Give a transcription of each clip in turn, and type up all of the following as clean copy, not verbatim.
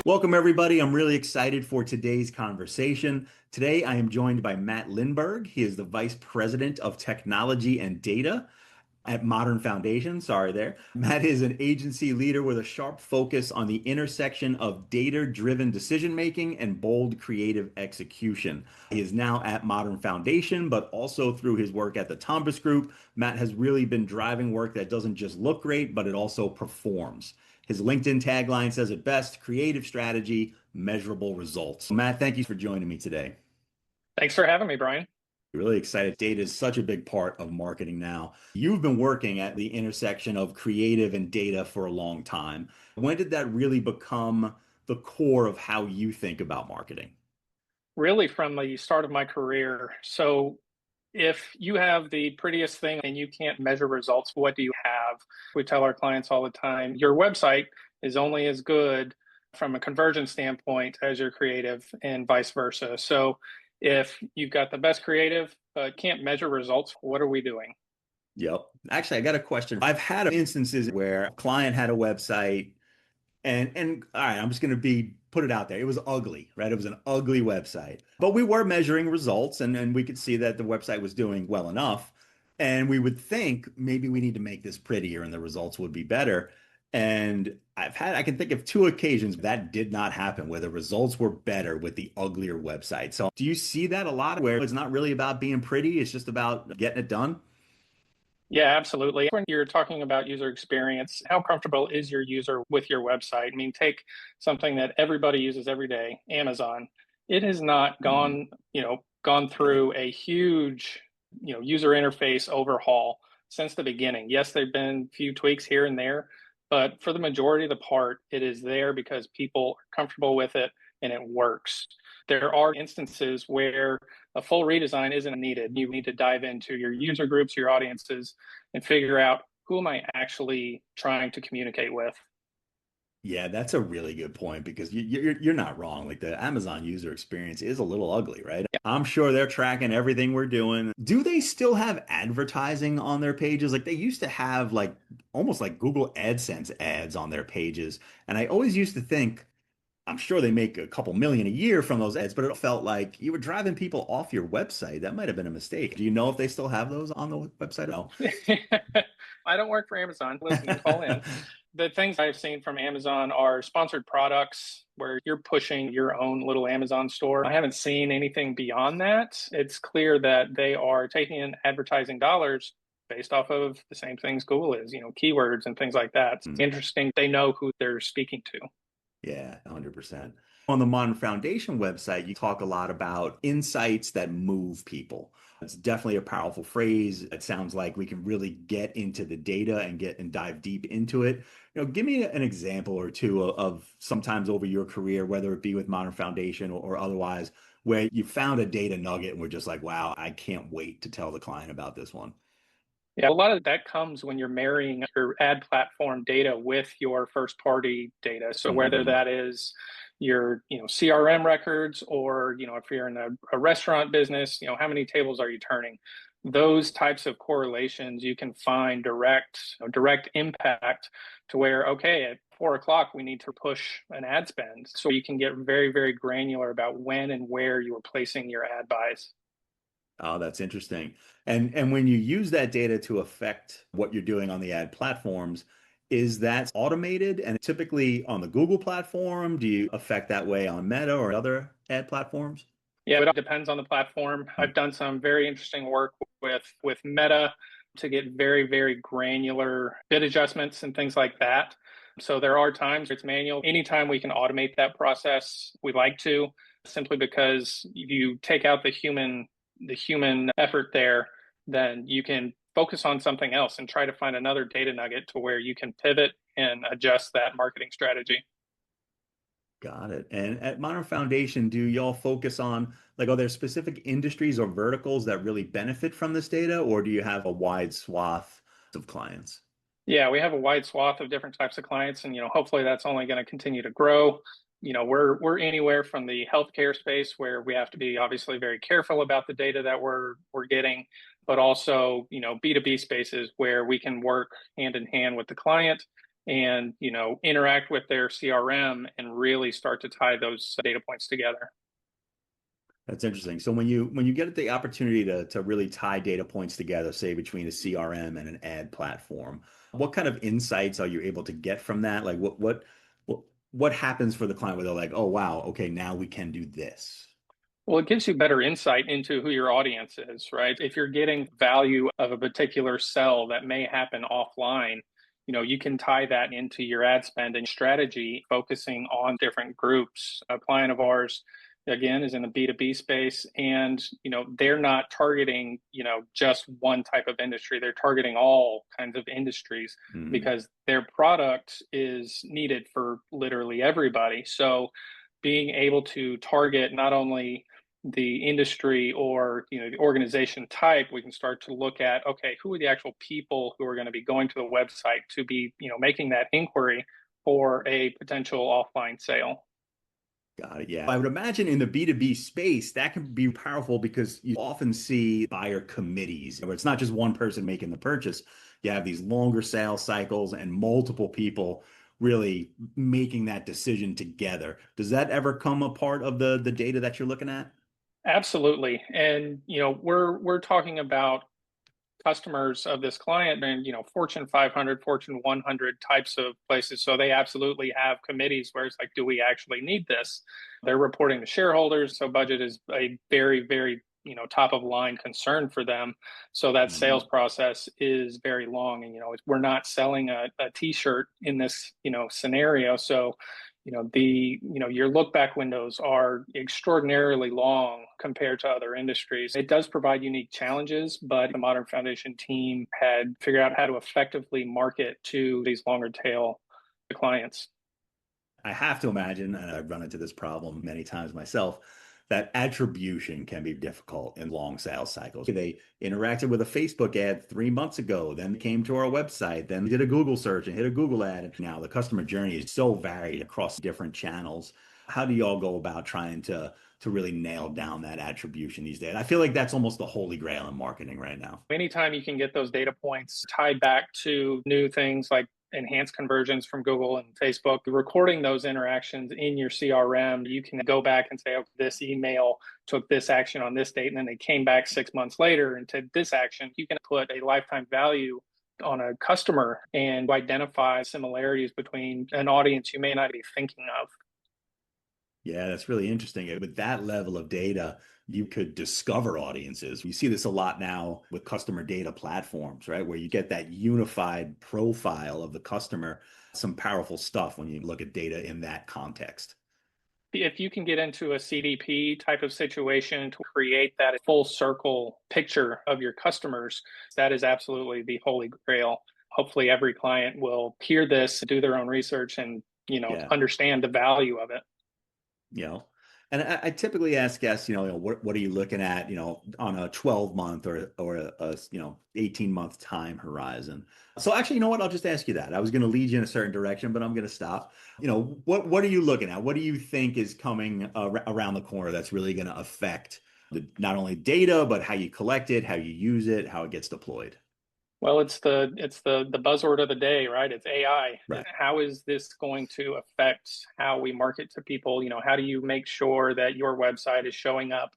Welcome, everybody. I'm really excited for today's conversation. Today, I am joined by Matt Lynberg. He is the Vice President of Technology and Data at Modern Foundation. Sorry there. Matt is an agency leader with a sharp focus on the intersection of data-driven decision-making and bold creative execution. He is now at Modern Foundation, but also through his work at the Tombus Group, Matt has really been driving work that doesn't just look great, but it also performs. His LinkedIn tagline says it best: creative strategy, measurable results. Matt, thank you for joining me today. Thanks for having me, Brian. Really excited. Data is such a big part of marketing now. You've been working at the intersection of creative and data for a long time. When did that really become the core of how you think about marketing? Really, from the start of my career. So, if you have the prettiest thing and you can't measure results, what do you have? We tell our clients all the time your website is only as good from a conversion standpoint as your creative, and vice versa. So, if you've got the best creative but can't measure results, what are we doing? Yep. Actually, I got a question. I've had instances where a client had a website and all right, I'm just going to be put it out there. It was ugly, right? It was an ugly website. But we were measuring results and we could see that the website was doing well enough. And we would think maybe we need to make this prettier and the results would be better. And I can think of two occasions that did not happen where the results were better with the uglier website. So do you see that a lot where it's not really about being pretty, it's just about getting it done? Yeah, absolutely. When you're talking about user experience, how comfortable is your user with your website? I mean, take something that everybody uses every day, Amazon. It has not Mhm. gone through a huge, user interface overhaul since the beginning. Yes, there've been a few tweaks here and there, but for the majority of the part, it is there because people are comfortable with it and it works. There are instances where a full redesign isn't needed. You need to dive into your user groups, your audiences, and figure out who am I actually trying to communicate with. Yeah, that's a really good point because you're not wrong. Like the Amazon user experience is a little ugly, right? I'm sure they're tracking everything we're doing. Do they still have advertising on their pages? Like they used to have like almost like Google AdSense ads on their pages. And I always used to think, I'm sure they make a couple million a year from those ads, but it felt like you were driving people off your website. That might have been a mistake. Do you know if they still have those on the website? No. I don't work for Amazon. Listen, call in. The things I've seen from Amazon are sponsored products where you're pushing your own little Amazon store. I haven't seen anything beyond that. It's clear that they are taking in advertising dollars based off of the same things Google is, keywords and things like that. It's interesting. They know who they're speaking to. Yeah, 100%. On the Modern Foundation website, you talk a lot about insights that move people. It's definitely a powerful phrase. It sounds like we can really get into the data and get and dive deep into it. Give me an example or two of sometimes over your career, whether it be with Modern Foundation or otherwise, where you found a data nugget and we're just like, wow, I can't wait to tell the client about this one. Yeah, a lot of that comes when you're marrying your ad platform data with your first party data. So whether Mhm. that is your, CRM records or, if you're in a restaurant business, how many tables are you turning? Those types of correlations you can find direct impact to where, okay, at 4 o'clock, we need to push an ad spend. So you can get very, very granular about when and where you are placing your ad buys. Oh, that's interesting. And when you use that data to affect what you're doing on the ad platforms, is that automated and typically on the Google platform? Do you affect that way on Meta or other ad platforms? Yeah, it all depends on the platform. Hmm. I've done some very interesting work with Meta to get very, very granular bid adjustments and things like that. So there are times it's manual. Anytime we can automate that process, we like to, simply because if you take out the human effort there, then you can focus on something else and try to find another data nugget to where you can pivot and adjust that marketing strategy. Got it. And at Modern Foundation, do y'all focus on like, are there specific industries or verticals that really benefit from this data, or do you have a wide swath of clients? Yeah, we have a wide swath of different types of clients, and hopefully that's only going to continue to grow. We're anywhere from the healthcare space where we have to be obviously very careful about the data that we're getting, but also B2B spaces where we can work hand in hand with the client and, interact with their CRM and really start to tie those data points together. That's interesting. So when you get the opportunity to really tie data points together, say between a CRM and an ad platform, what kind of insights are you able to get from that? Like what what happens for the client where they're like, oh wow, okay, now we can do this. Well, it gives you better insight into who your audience is, right? If you're getting value of a particular sell that may happen offline, you can tie that into your ad spend and strategy, focusing on different groups. A client of ours, again, is in the B2B space, and they're not targeting just one type of industry. They're targeting all kinds of industries Hmm. because their product is needed for literally everybody. So being able to target not only the industry or the organization type, we can start to look at, okay, who are the actual people who are going to be going to the website to be making that inquiry for a potential offline sale. Got it. Yeah. I would imagine in the B2B space, that can be powerful because you often see buyer committees where it's not just one person making the purchase. You have these longer sales cycles and multiple people really making that decision together. Does that ever come a part of the data that you're looking at? Absolutely. And we're talking about customers of this client and Fortune 500, Fortune 100 types of places, so they absolutely have committees where it's like, do we actually need this? They're reporting to shareholders, so budget is a very, very top of line concern for them. So that sales Mhm. process is very long, and we're not selling a t-shirt in this scenario. So your look back windows are extraordinarily long compared to other industries. It does provide unique challenges, but the Modern Foundation team had figured out how to effectively market to these longer tail clients. I have to imagine, and I've run into this problem many times myself, that attribution can be difficult in long sales cycles. They interacted with a Facebook ad 3 months ago, then came to our website, then did a Google search and hit a Google ad. And now the customer journey is so varied across different channels. How do y'all go about trying to really nail down that attribution these days? I feel like that's almost the holy grail in marketing right now. Anytime you can get those data points tied back to new things like enhanced conversions from Google and Facebook, recording those interactions in your CRM, you can go back and say, okay, this email took this action on this date, and then they came back 6 months later and took this action. You can put a lifetime value on a customer and identify similarities between an audience you may not be thinking of. Yeah, that's really interesting. With that level of data, you could discover audiences. You see this a lot now with customer data platforms, right? Where you get that unified profile of the customer, some powerful stuff when you look at data in that context. If you can get into a CDP type of situation to create that full circle picture of your customers, that is absolutely the holy grail. Hopefully every client will hear this, do their own research, and Yeah. understand the value of it. you know and I typically ask guests, what are you looking at, on a 12-month or a 18-month time horizon. So actually, you know what, I'll just ask you that. I was going to lead you in a certain direction, but I'm going to stop. What are you looking at? What do you think is coming around the corner that's really going to affect not only data, but how you collect it, how you use it, how it gets deployed? Well, it's the buzzword of the day, right? It's AI. Right. How is this going to affect how we market to people? How do you make sure that your website is showing up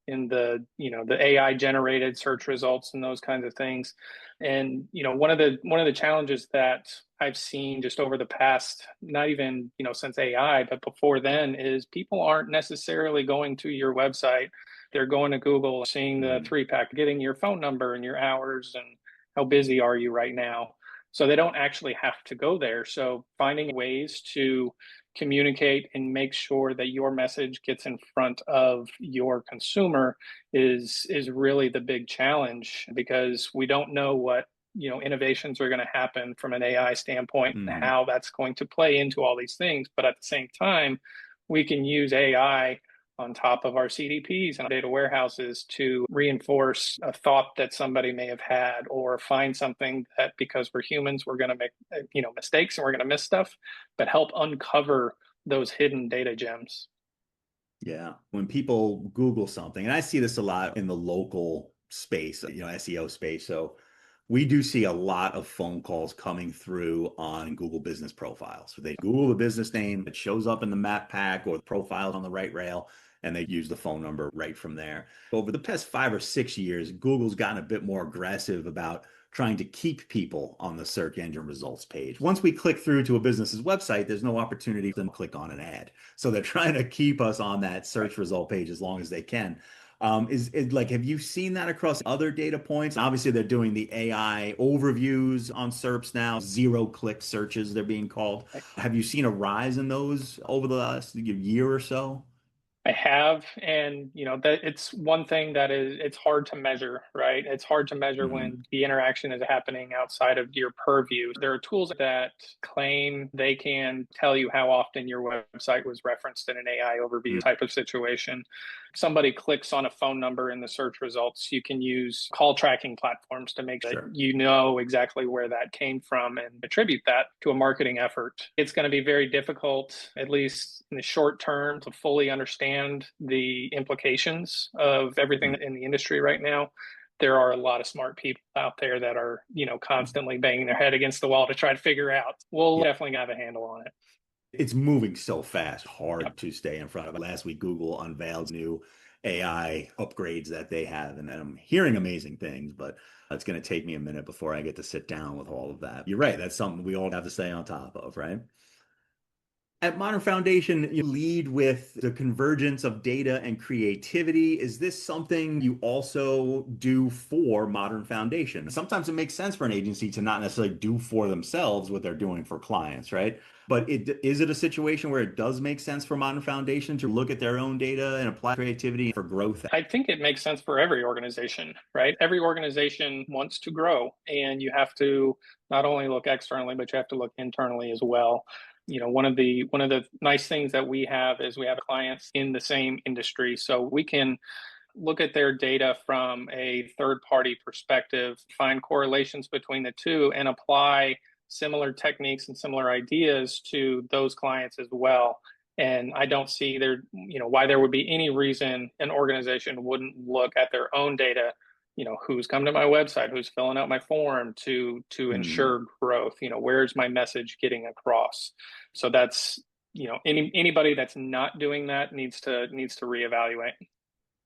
in the AI generated search results and those kinds of things? And one of the challenges that I've seen just over the past, not even since AI, but before then, is people aren't necessarily going to your website. They're going to Google, seeing the Mhm. 3 pack, getting your phone number and your hours and how busy are you right now? So they don't actually have to go there. So finding ways to communicate and make sure that your message gets in front of your consumer is really the big challenge, because we don't know what innovations are going to happen from an AI standpoint and Mhm. how that's going to play into all these things. But at the same time, we can use AI on top of our CDPs and data warehouses to reinforce a thought that somebody may have had, or find something that, because we're humans, we're going to make mistakes and we're going to miss stuff, but help uncover those hidden data gems. Yeah. When people Google something, and I see this a lot in the local space, SEO space. So We do see a lot of phone calls coming through on Google business profiles. So they Google the business name, it shows up in the map pack or the profiles on the right rail, and they use the phone number right from there. Over the past 5 or 6 years, Google's gotten a bit more aggressive about trying to keep people on the search engine results page. Once we click through to a business's website, there's no opportunity for them to click on an ad. So they're trying to keep us on that search result page as long as they can. Is like, have you seen that across other data points? Obviously, they're doing the AI overviews on SERPs now, zero click searches, they're being called. Have you seen a rise in those over the last year or so? I have, and that it's one thing that it's hard to measure, right? It's hard to measure when Mhm. the interaction is happening outside of your purview. There are tools that claim they can tell you how often your website was referenced in an AI overview type of situation. Somebody clicks on a phone number in the search results, you can use call tracking platforms to make sure that Sure. you know exactly where that came from and attribute that to a marketing effort. It's going to be very difficult, at least in the short term, to fully understand the implications of everything in the industry right now. There are a lot of smart people out there that are, constantly banging their head against the wall to try to figure out. We'll Yeah. definitely have a handle on it. It's moving so fast, hard Yep. to stay in front of. Last week, Google unveiled new AI upgrades that they have, and I'm hearing amazing things, but it's going to take me a minute before I get to sit down with all of that. You're right. That's something we all have to stay on top of, right? At Modern Foundation, you lead with the convergence of data and creativity. Is this something you also do for Modern Foundation? Sometimes it makes sense for an agency to not necessarily do for themselves what they're doing for clients, right? But is it a situation where it does make sense for Modern Foundation to look at their own data and apply creativity for growth? I think it makes sense for every organization, right? Every organization wants to grow, and you have to not only look externally, but you have to look internally as well. One of the nice things that we have is we have clients in the same industry, so we can look at their data from a third party perspective, find correlations between the two, and apply similar techniques and similar ideas to those clients as well. And I don't see why there would be any reason an organization wouldn't look at their own data, who's come to my website, who's filling out my form to Hmm. ensure growth, where's my message getting across. So that's, anybody that's not doing that needs to reevaluate.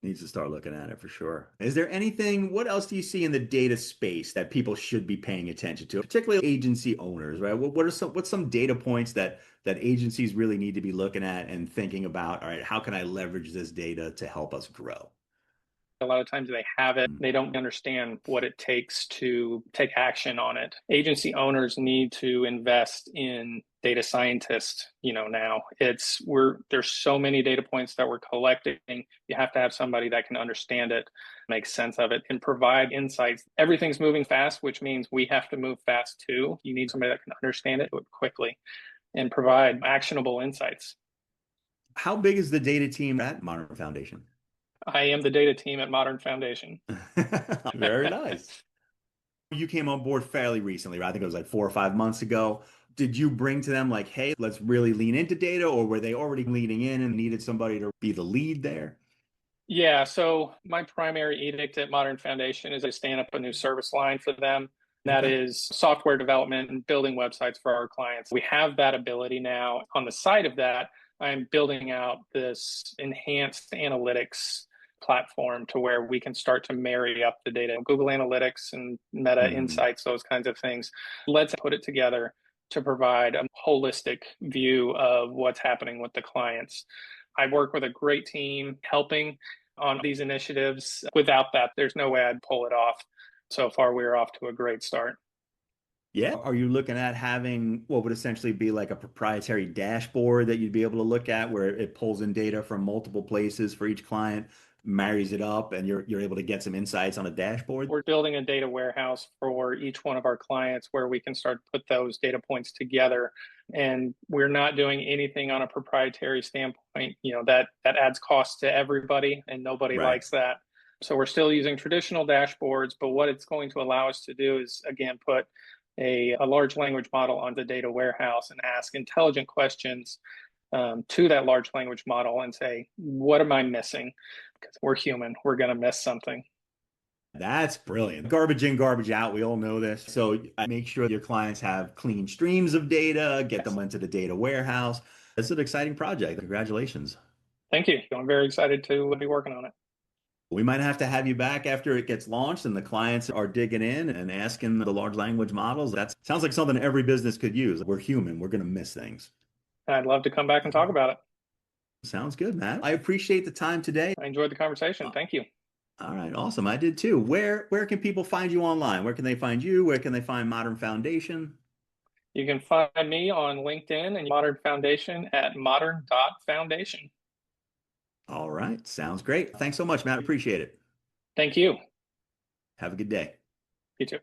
Needs to start looking at it for sure. Is there anything, what else do you see in the data space that people should be paying attention to, particularly agency owners, right? What's some data points that agencies really need to be looking at and thinking about, all right, how can I leverage this data to help us grow? A lot of times they have it, Mm. they don't understand what it takes to take action on it. Agency owners need to invest in data scientists. Now there's so many data points that we're collecting. You have to have somebody that can understand it, make sense of it, and provide insights. Everything's moving fast, which means we have to move fast too. You need somebody that can understand it, do it quickly, and provide actionable insights. How big is the data team at Modern Foundation? I am the data team at Modern Foundation. Very nice. You came on board fairly recently, right? I think it was like 4 or 5 months ago. Did you bring to them like, hey, let's really lean into data, or were they already leaning in and needed somebody to be the lead there? Yeah, so my primary edict at Modern Foundation is to stand up a new service line for them. That Okay. is software development and building websites for our clients. We have that ability now. On the side of that, I'm building out this enhanced analytics platform to where we can start to marry up the data, Google Analytics and Meta Hmm. Insights, those kinds of things. Let's put it together to provide a holistic view of what's happening with the clients. I work with a great team helping on these initiatives. Without that, there's no way I'd pull it off. So far, we're off to a great start. Yeah. Are you looking at having what would essentially be like a proprietary dashboard that you'd be able to look at where it pulls in data from multiple places for each client, marries it up, and you're able to get some insights on a dashboard? We're building a data warehouse for each one of our clients where we can start to put those data points together. And we're not doing anything on a proprietary standpoint. That adds cost to everybody, and nobody Right. likes that. So we're still using traditional dashboards, but what it's going to allow us to do is, again, put a large language model on the data warehouse and ask intelligent questions to that large language model and say, what am I missing? Because we're human, we're going to miss something. That's brilliant. Garbage in, garbage out. We all know this. So make sure your clients have clean streams of data, get Yes. them into the data warehouse. It's an exciting project. Congratulations. Thank you. I'm very excited to be working on it. We might have to have you back after it gets launched and the clients are digging in and asking the large language models. That sounds like something every business could use. We're human. We're going to miss things. I'd love to come back and talk about it. Sounds good, Matt. I appreciate the time today. I enjoyed the conversation. Thank you. All right, awesome. I did too. Where can people find you online? Where can they find you? Where can they find Modern Foundation? You can find me on LinkedIn and Modern Foundation at modern.foundation. All right, sounds great. Thanks so much, Matt. Appreciate it. Thank you. Have a good day. You too.